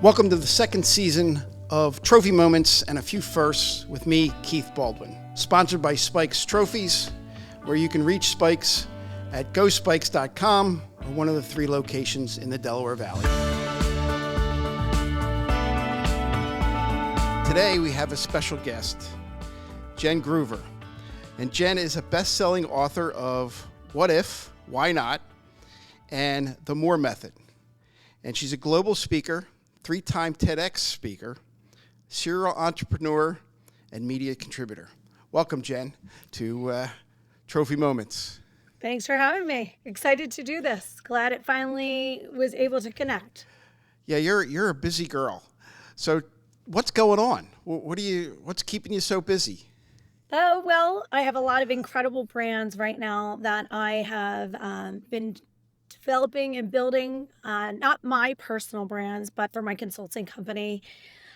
Welcome to the second season of Trophy Moments and a Few Firsts with me, Keith Baldwin. Sponsored by Spikes Trophies, where you can reach Spikes at gospikes.com or one of the 3 locations in the Delaware Valley. Today we have a special guest, Jen Groover. And Jen is a best-selling author of What If, Why Not, and The More Method. And she's a global speaker, 3-time TEDx speaker, serial entrepreneur, and media contributor. Welcome, Jen, to Trophy Moments. Thanks for having me. Excited to do this. Glad it finally was able to connect. Yeah, you're a busy girl. So what's going on? What's keeping you so busy? Oh, well, I have a lot of incredible brands right now that I have been developing and building, not my personal brands, but for my consulting company.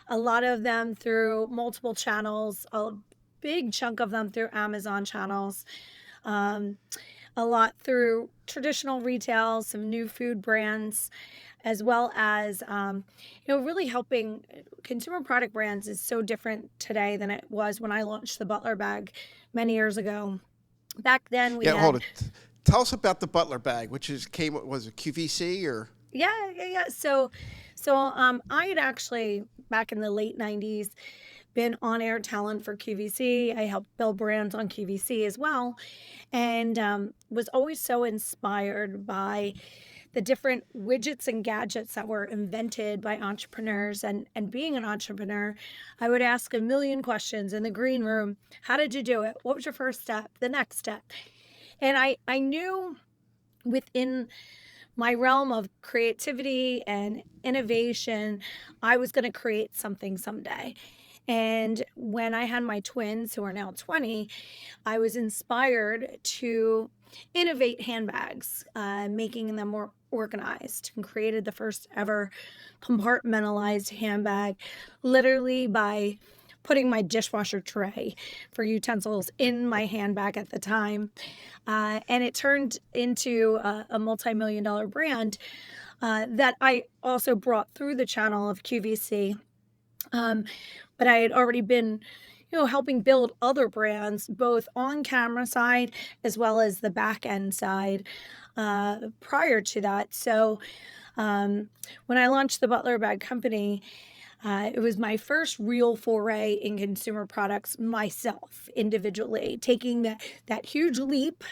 A lot of them through multiple channels, a big chunk of them through Amazon channels, a lot through traditional retail, some new food brands, as well as, really helping. Consumer product brands is so different today than it was when I launched the Butler bag many years ago. Back then we had... Hold it. Tell us about the Butler bag, which was it QVC or? Yeah. So I had actually, back in the late 90s, been on-air talent for QVC. I helped build brands on QVC as well, and was always so inspired by the different widgets and gadgets that were invented by entrepreneurs. And being an entrepreneur, I would ask a million questions in the green room. How did you do it? What was your first step? The next step? And I knew within my realm of creativity and innovation, I was going to create something someday. And when I had my twins, who are now 20, I was inspired to innovate handbags, making them more organized, and created the first ever compartmentalized handbag, literally by putting my dishwasher tray for utensils in my handbag at the time. And it turned into a multi-million-dollar brand that I also brought through the channel of QVC. But I had already been, helping build other brands, both on camera side as well as the back end side prior to that. So when I launched the Butler Bag Company, it was my first real foray in consumer products myself, individually, taking that huge leap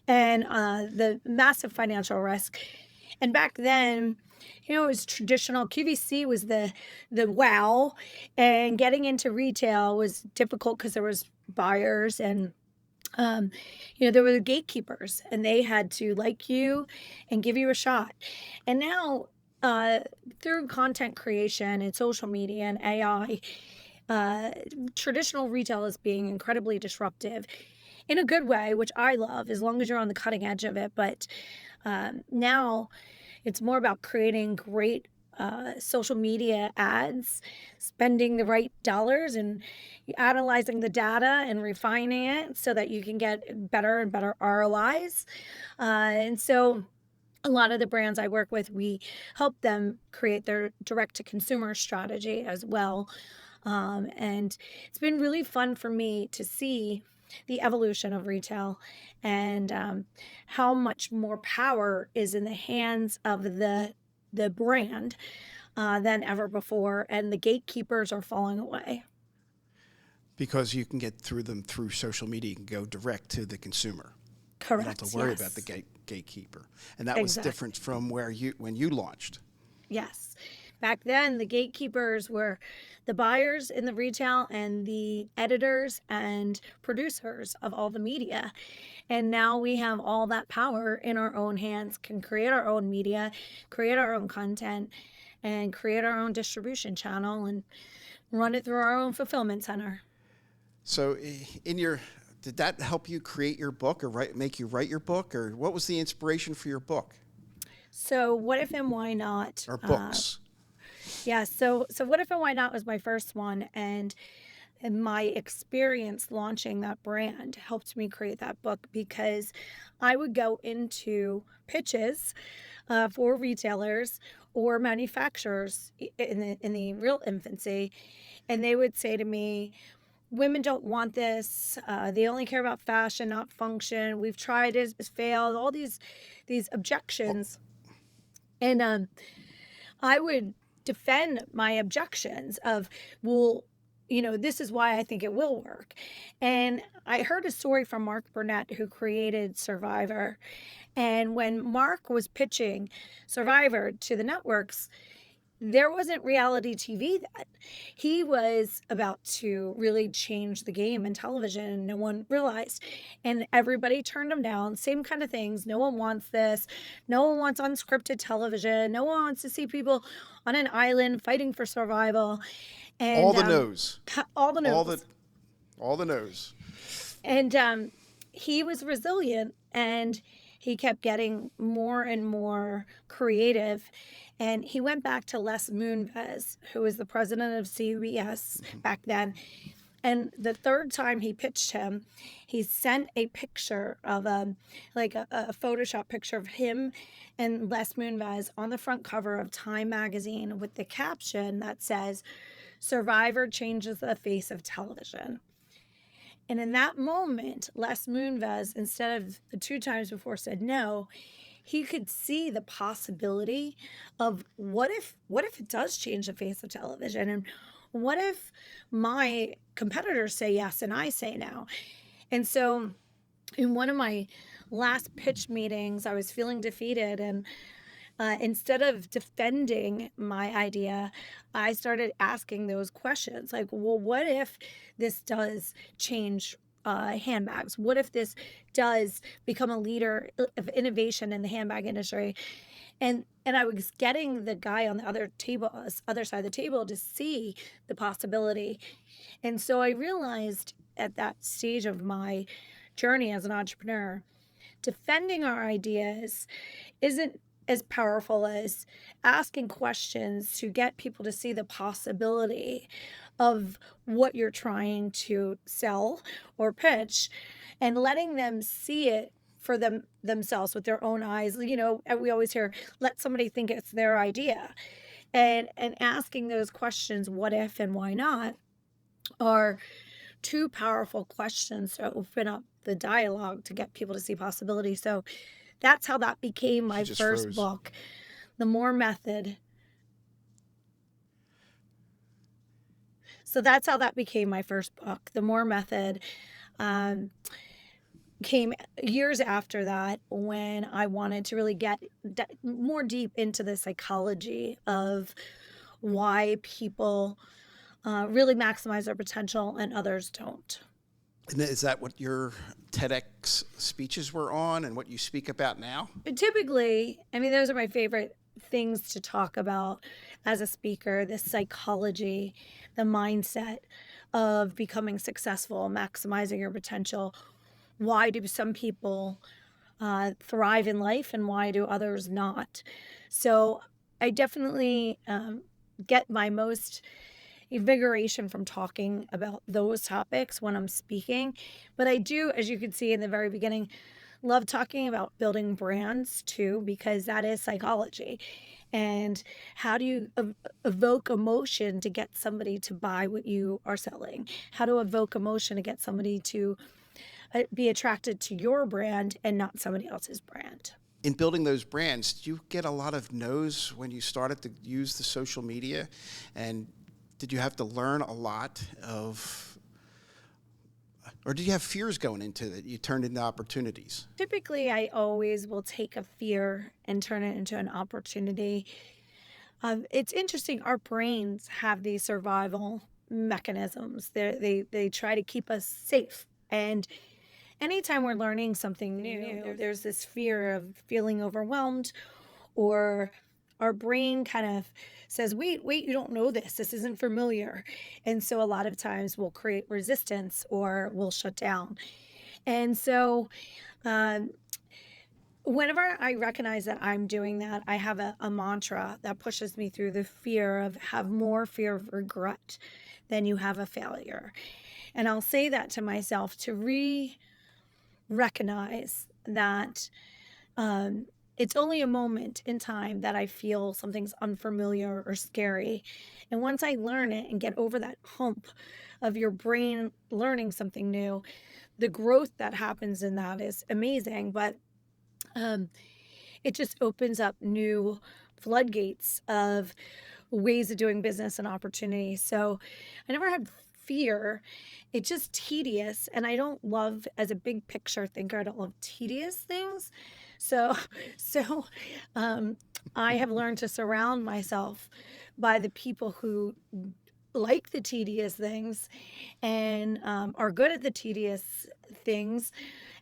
and the massive financial risk. And back then, it was traditional. QVC was the wow, and getting into retail was difficult because there was buyers and there were the gatekeepers, and they had to like you and give you a shot. And now, through content creation and social media and AI, traditional retail is being incredibly disruptive in a good way, which I love, as long as you're on the cutting edge of it. But now it's more about creating great social media ads, spending the right dollars, and analyzing the data and refining it so that you can get better and better ROIs. And so a lot of the brands I work with, we help them create their direct-to-consumer strategy as well. And it's been really fun for me to see the evolution of retail and how much more power is in the hands of the brand than ever before, and the gatekeepers are falling away. Because you can get through them through social media. You can go direct to the consumer. Correct. You don't have to worry about the gatekeeper. And that was different from when you launched. Yes. Back then, the gatekeepers were the buyers in the retail and the editors and producers of all the media. And now we have all that power in our own hands, can create our own media, create our own content, and create our own distribution channel and run it through our own fulfillment center. So did that help you create your book or make you write your book? Or what was the inspiration for your book? So What If and Why Not? Or books? Yeah, so What If and Why Not was my first one, and And my experience launching that brand helped me create that book because I would go into pitches for retailers or manufacturers in the real infancy, and they would say to me, "Women don't want this. They only care about fashion, not function. We've tried it, it's failed." All these Well, objections, and I would defend my objections of, well, this is why I think it will work. And I heard a story from Mark Burnett, who created Survivor. And when Mark was pitching Survivor to the networks, there wasn't reality TV then. He was about to really change the game in television, and no one realized. And everybody turned him down. Same kind of things. No one wants this. No one wants unscripted television. No one wants to see people on an island fighting for survival. all And the no's, all the all the no's. all the no's. And he was resilient, and he kept getting more and more creative. And he went back to Les Moonves, who was the president of CBS Mhm. back then. And the third time he pitched him, he sent a picture of a Photoshop picture of him and Les Moonves on the front cover of Time magazine with the caption that says, "Survivor changes the face of television." And in that moment, Les Moonves, instead of the two times before, said no. He could see the possibility of what if it does change the face of television, and what if my competitors say yes and I say no. And so in one of my last pitch meetings, I was feeling defeated, and instead of defending my idea, I started asking those questions like, well, what if this does change handbags? What if this does become a leader of innovation in the handbag industry? And I was getting the guy on the other side of the table to see the possibility. And so I realized at that stage of my journey as an entrepreneur, defending our ideas isn't as powerful as asking questions to get people to see the possibility of what you're trying to sell or pitch, and letting them see it for themselves with their own eyes. And we always hear, let somebody think it's their idea. And asking those questions, what if and why not, are two powerful questions to open up the dialogue to get people to see possibility. So that's how that became She my just first froze. book, The More Method. So that's how that became my first book, The More Method. Um, Came years after that, when I wanted to really get more deep into the psychology of why people really maximize their potential and others don't. And is that what your TEDx speeches were on, and what you speak about now? Typically, I mean, those are my favorite things to talk about as a speaker: the psychology, the mindset of becoming successful, maximizing your potential. Why do some people thrive in life, and why do others not? So I definitely get my most invigoration from talking about those topics when I'm speaking. But I do, as you could see in the very beginning, love talking about building brands too, because that is psychology. And how do you evoke emotion to get somebody to buy what you are selling? How to evoke emotion to get somebody to be attracted to your brand and not somebody else's brand? In building those brands, did you get a lot of no's when you started to use the social media? And did you have to learn a lot or did you have fears going into that you turned into opportunities? Typically, I always will take a fear and turn it into an opportunity. It's interesting. Our brains have these survival mechanisms. They try to keep us safe. And anytime we're learning something new, there's this fear of feeling overwhelmed, or our brain kind of says, wait, you don't know this. This isn't familiar. And so a lot of times we'll create resistance or we'll shut down. And so um, Whenever I recognize that I'm doing that, I have a mantra that pushes me through the fear of have more fear of regret than you have a failure. And I'll say that to myself to recognize that um, it's only a moment in time that I feel something's unfamiliar or scary. And once I learn it and get over that hump of your brain learning something new, the growth that happens in that is amazing. But um, it just opens up new floodgates of ways of doing business and opportunities. So I never had fear. It's just tedious. And I don't love, as a big picture thinker, I don't love tedious things. So, so um, I have learned to surround myself by the people who like the tedious things and are good at the tedious things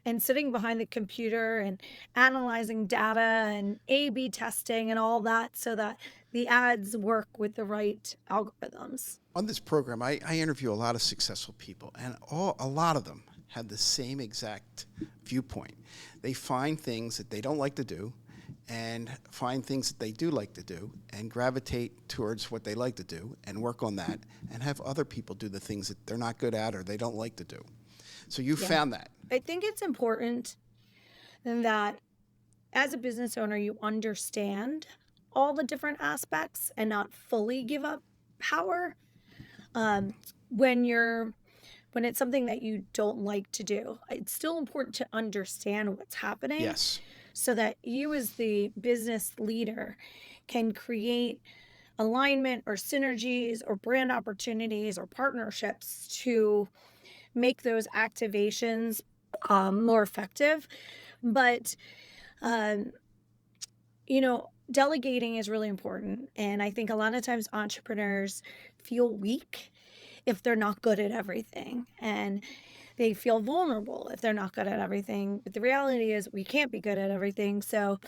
and sitting behind the computer and analyzing data and A B testing and all that so that the ads work with the right algorithms. On this program, I interview a lot of successful people, and a lot of them have the same exact viewpoint. They find things that they don't like to do and find things that they do like to do and gravitate towards what they like to do and work on that and have other people do the things that they're not good at or they don't like to do. So you Yeah. found that. I think it's important that as a business owner, you understand all the different aspects and not fully give up power um, when you're when it's something that you don't like to do. It's still important to understand what's happening Yes. so that you as the business leader can create alignment or synergies or brand opportunities or partnerships to make those activations more effective. But um, delegating is really important. And I think a lot of times entrepreneurs feel weak if they're not good at everything. And they feel vulnerable if they're not good at everything. But the reality is, we can't be good at everything. So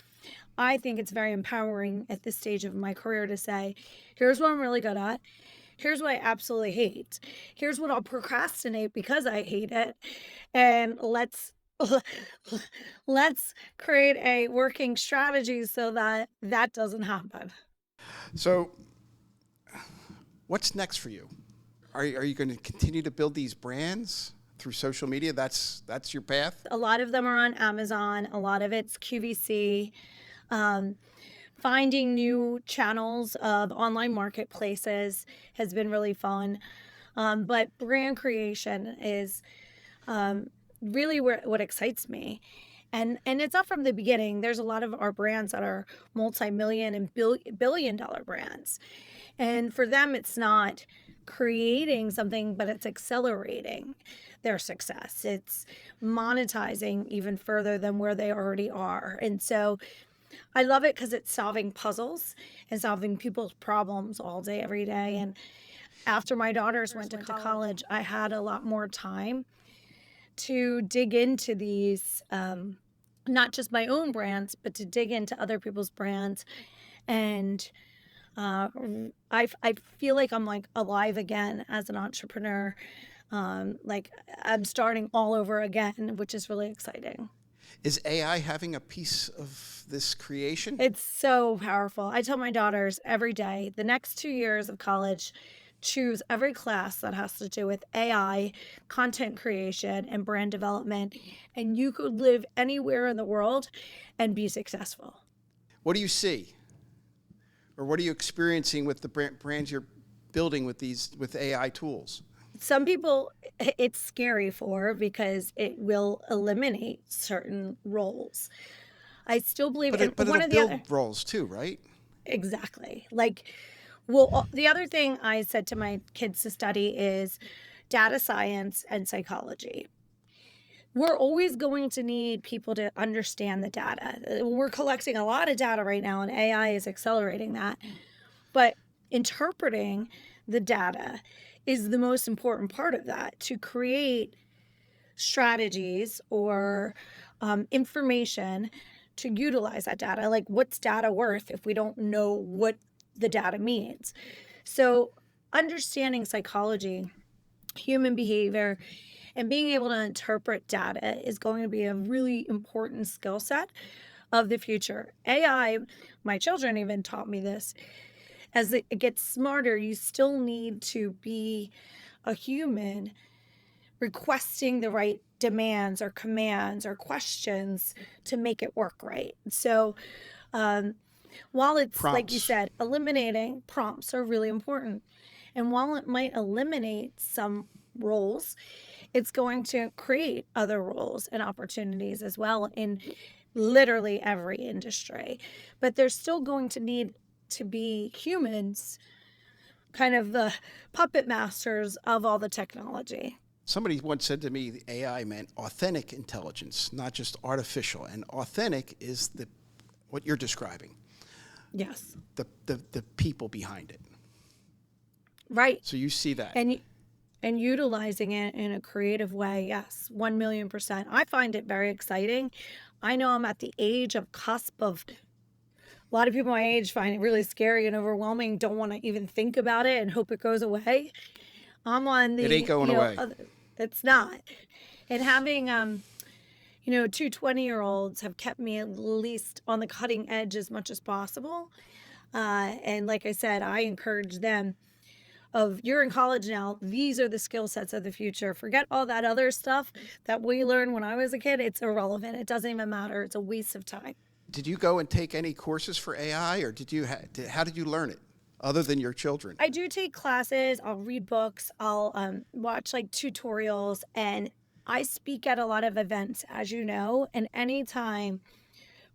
I think it's very empowering at this stage of my career to say, here's what I'm really good at. Here's what I absolutely hate. Here's what I'll procrastinate because I hate it. And let's create a working strategy so that that doesn't happen. So what's next for you? Are you going to continue to build these brands through social media? That's your path? A lot of them are on Amazon, a lot of it's QVC. Um, Finding new channels of online marketplaces has been really fun. But brand creation is um, really what excites me. And it's up from the beginning. There's a lot of our brands that are multi-million and billion dollar brands. And for them, it's not creating something, but it's accelerating their success. It's monetizing even further than where they already are. And so I love it because it's solving puzzles and solving people's problems all day, every day. And after my daughters went to college, I had a lot more time to dig into these, not just my own brands, but to dig into other people's brands. And uh, I feel like I'm like alive again as an entrepreneur. Like I'm starting all over again, which is really exciting. Is AI having a piece of this creation? It's so powerful. I tell my daughters every day, the next 2 years of college, choose every class that has to do with AI, content creation, and brand development, and you could live anywhere in the world and be successful. What do you see? Or what are you experiencing with the brands you're building with AI tools? Some people it's scary for because it will eliminate certain roles. I still believe But in but one it'll of the other. build roles too, right? Exactly. Like, well, the other thing I said to my kids to study is data science and psychology. We're always going to need people to understand the data. We're collecting a lot of data right now, and AI is accelerating that. But interpreting the data is the most important part of that to create strategies or information to utilize that data. Like, what's data worth if we don't know what the data means? So, understanding psychology, human behavior, and being able to interpret data is going to be a really important skill set of the future. AI, my children even taught me this. As it gets smarter, you still need to be a human requesting the right demands or commands or questions to make it work right. So, um, while it's like you Prompts. said, eliminating prompts are really important. And while it might eliminate some roles, it's going to create other roles and opportunities as well in literally every industry. But there's still going to need to be humans, kind of the puppet masters of all the technology. Somebody once said to me the AI meant authentic intelligence, not just artificial. And authentic is what you're describing, Yes. the people behind it. Right. So you see that. And utilizing it in a creative way, yes, 1,000,000%. I find it very exciting. I know I'm at the age of cusp of a lot of people my age find it really scary and overwhelming, don't want to even think about it and hope it goes away. I'm on It ain't the, going away. it's not. And having, two 20-year-olds have kept me at least on the cutting edge as much as possible. And like I said, I encourage them of you're in college now, these are the skill sets of the future. Forget all that other stuff that we learned when I was a kid. It's irrelevant. It doesn't even matter. It's a waste of time. Did you go and take any courses for AI, or how did you learn it, other than your children? I do take classes. I'll read books. I'll watch like tutorials, and I speak at a lot of events, as you know. And anytime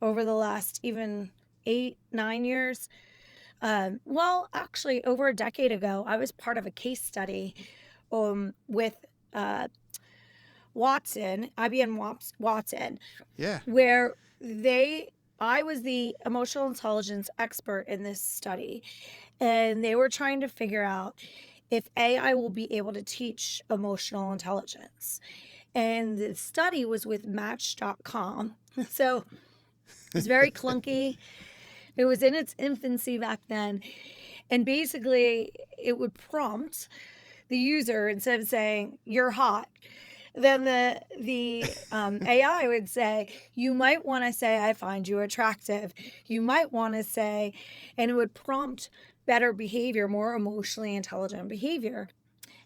over the last even 8, 9 years, actually over a decade ago, I was part of a case study with Watson, IBM Watson, Yeah. where I was the emotional intelligence expert in this study, and they were trying to figure out if AI will be able to teach emotional intelligence. And the study was with Match.com. So it was very clunky. It was in its infancy back then. And basically, it would prompt the user instead of saying, "You're hot." Then the AI would say, "You might want to say, 'I find you attractive.' You might want to say," and it would prompt better behavior, more emotionally intelligent behavior.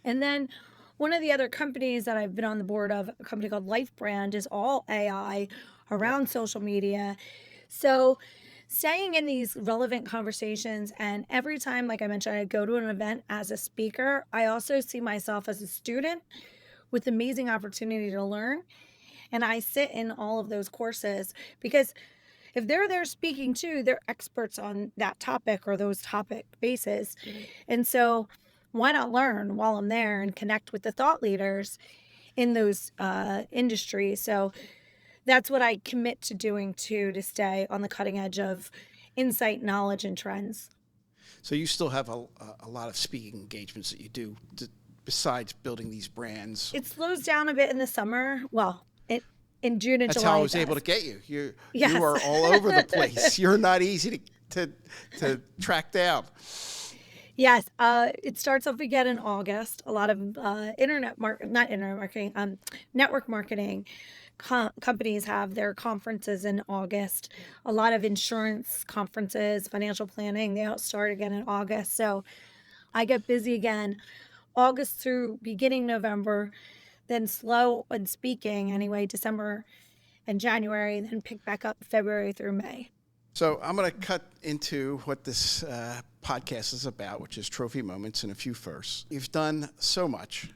And then one of the other companies that I've been on the board of, a company called Life Brand, is all AI Yep. around social media. So staying in these relevant conversations, and every time, like I mentioned, I go to an event as a speaker, I also see myself as a student with amazing opportunity to learn. And I sit in all of those courses because if they're there speaking too, they're experts on that topic or those topic bases. And so why not learn while I'm there and connect with the thought leaders in those industries? So that's what I commit to doing too, to stay on the cutting edge of insight, knowledge, and trends. So you still have a lot of speaking engagements that you do besides building these brands. It slows down a bit in the summer. Well, in June and That's July. how I It was able to does. get you. You Yes. are all over the place. You're not easy to track down. Yes, it starts up again in August. A lot of not internet marketing, network marketing companies have their conferences in August. A lot of insurance conferences, financial planning, they all start again in August. So I get busy again August through beginning November, then slow in speaking anyway, December and January, then pick back up February through May. So I'm going to cut into what this podcast is about, which is trophy moments in a few firsts. You've done so much.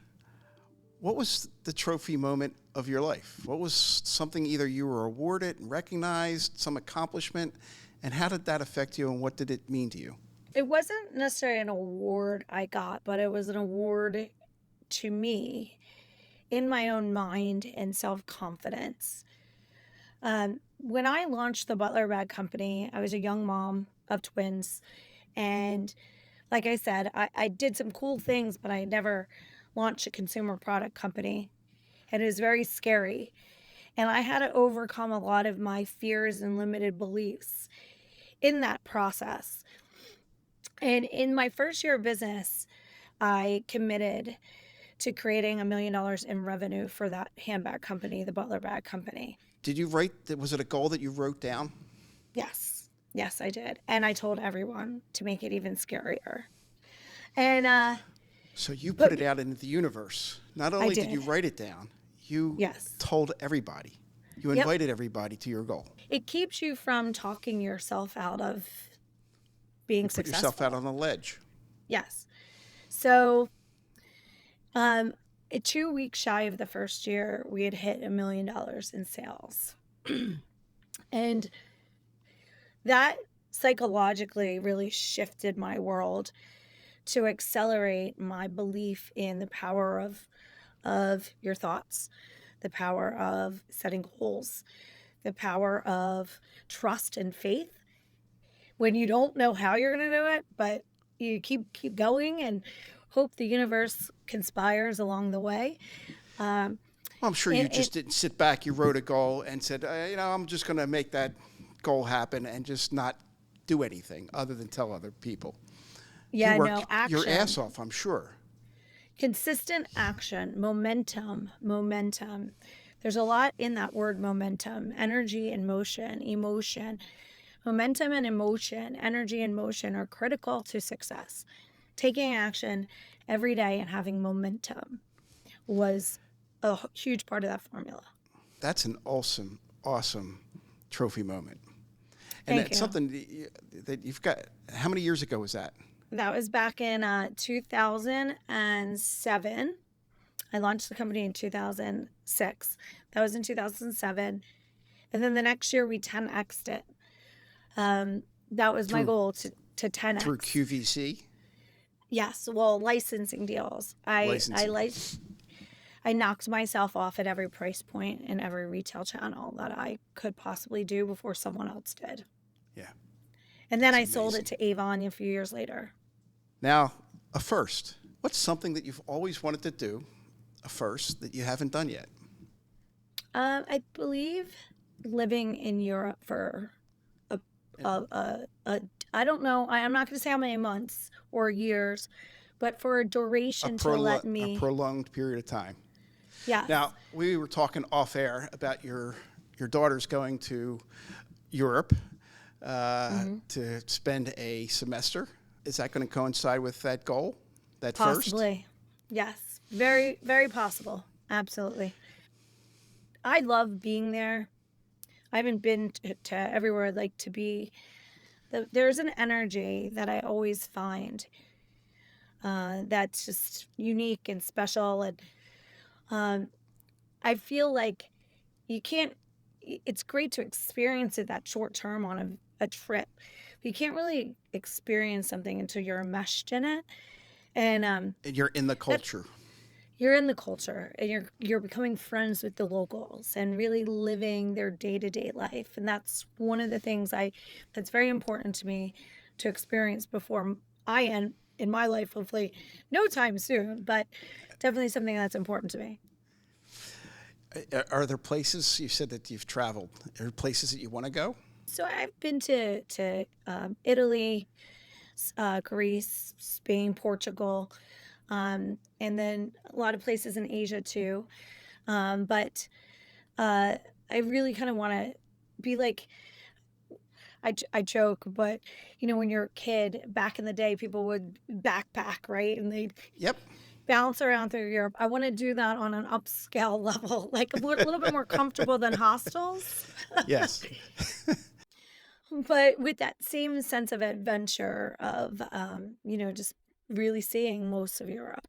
What was the trophy moment of your life? What was something either you were awarded and recognized, some accomplishment, and how did that affect you and what did it mean to you? It wasn't necessarily an award I got, but it was an award to me in my own mind and self-confidence. When I launched the Butler Bag Company, I was a young mom of twins. And like I said, I did some cool things, but I had never launched a consumer product company. And it was very scary. And I had to overcome a lot of my fears and limited beliefs in that process. And in my first year of business, I committed to creating $1 million in revenue for that handbag company, the Butler Bag Company. Did you write, was it a goal that you wrote down? Yes. Yes, I did. And I told everyone to make it even scarier. And So you put but it out into the universe. Not I only did you did. write it down, you Yes. told everybody. You Yep. invited everybody to your goal. It keeps you from talking yourself out of You being put yourself out successful. on the ledge. Yes. So, um, 2 weeks shy of the first year, we had hit $1 million in sales. And that psychologically really shifted my world to accelerate my belief in the power of your thoughts, the power of setting goals, the power of trust and faith when you don't know how you're going to do it, but you keep going and hope the universe conspires along the way. Um, Well, I'm sure you and just didn't sit back. You wrote a goal and said, I'm just going to make that goal happen and just not do anything other than tell other people. You yeah, no, worked your ass action, off, I'm sure. consistent action, momentum. There's a lot in that word momentum, energy and motion, emotion. Momentum and emotion, energy and motion are critical to success. Taking action every day and having momentum was a huge part of that formula. That's an awesome trophy moment. And Thank that's you. something that you've got. How many years ago was that? That was back in 2007. I launched the company in 2006. That was in 2007. And then the next year we 10x'd it. That was my Through goal to through 10x. QVC Yes, well, licensing deals. licensing. I knocked myself off at every price point in every retail channel that I could possibly do before someone else did. Yeah, And then it's I sold it amazing. to Avon a few years later. Now, a first. What's something that you've always wanted to do, a first, that you haven't done yet? I believe living in Europe for a, I don't know, I'm not going to say how many months or years, but for a duration to let A me, prolonged period of time. yes, Now, we were talking off air about your daughters going to Europe to spend a semester. Is that going to coincide with that goal, that first? possibly. Yes, very, very possible. Absolutely. I love being there. I haven't been to everywhere I'd like to be. There's an energy that I always find that's just unique and special. And um, I feel like you can't, it's great to experience it that short term on a trip. But you can't really experience something until you're enmeshed in it. And And you're in the that culture. you're in the culture and you're becoming friends with the locals and really living their day-to-day life. And that's one of the things that's very important to me to experience before I end in my life, hopefully no time soon, but definitely something that's important to me. Are there places, you said that you've traveled, are there places that you want to go? So I've been to Italy, Greece, Spain, Portugal, and then a lot of places in Asia too. But I really kind of want to be like, I joke, but when you're a kid back in the day, people would backpack, right? And they'd Yep. bounce around through Europe. I want to do that on an upscale level, like little bit more comfortable than hostels, Yes. but with that same sense of adventure of, just really seeing most of Europe.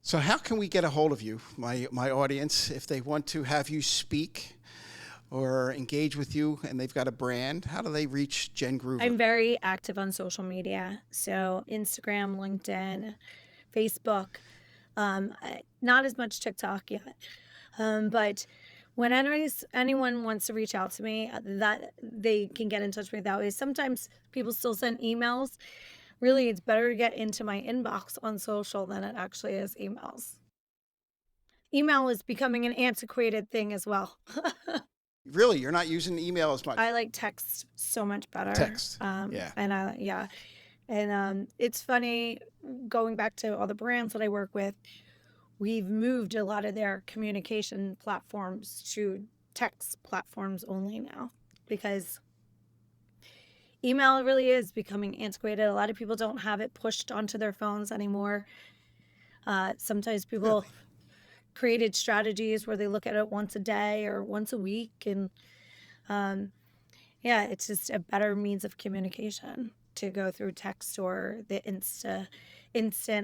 So how can we get a hold of you, my audience, if they want to have you speak or engage with you and they've got a brand? How do they reach Jen Groover? I'm very active on social media. So Instagram, LinkedIn, Facebook, not as much TikTok yet. But when anyone wants to reach out to me, that they can get in touch with me that way. Sometimes people still send emails. Really, it's better to get into my inbox on social than it actually is emails. Email is becoming an antiquated thing as well. Really, you're not using email as much? I like text so much better. Text. Yeah. Yeah. And it's funny going back to all the brands that I work with, we've moved a lot of their communication platforms to text platforms only now, because email really is becoming antiquated. A lot of people don't have it pushed onto their phones anymore. Sometimes people Really? created strategies where they look at it once a day or once a week, and um, yeah, it's just a better means of communication to go through text or the instant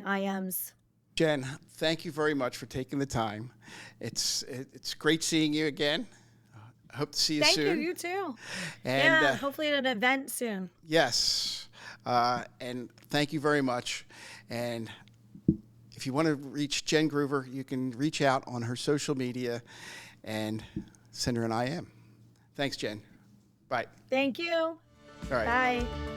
IMs. Jen, thank you very much for taking the time. It's great seeing you again. I hope to see you Thank you, soon. you too. And Yeah, hopefully at an event soon. yes, and thank you very much. And if you want to reach Jen Groover, you can reach out on her social media and send her an IM. Thanks, Jen. Bye. Thank you. All right. Bye.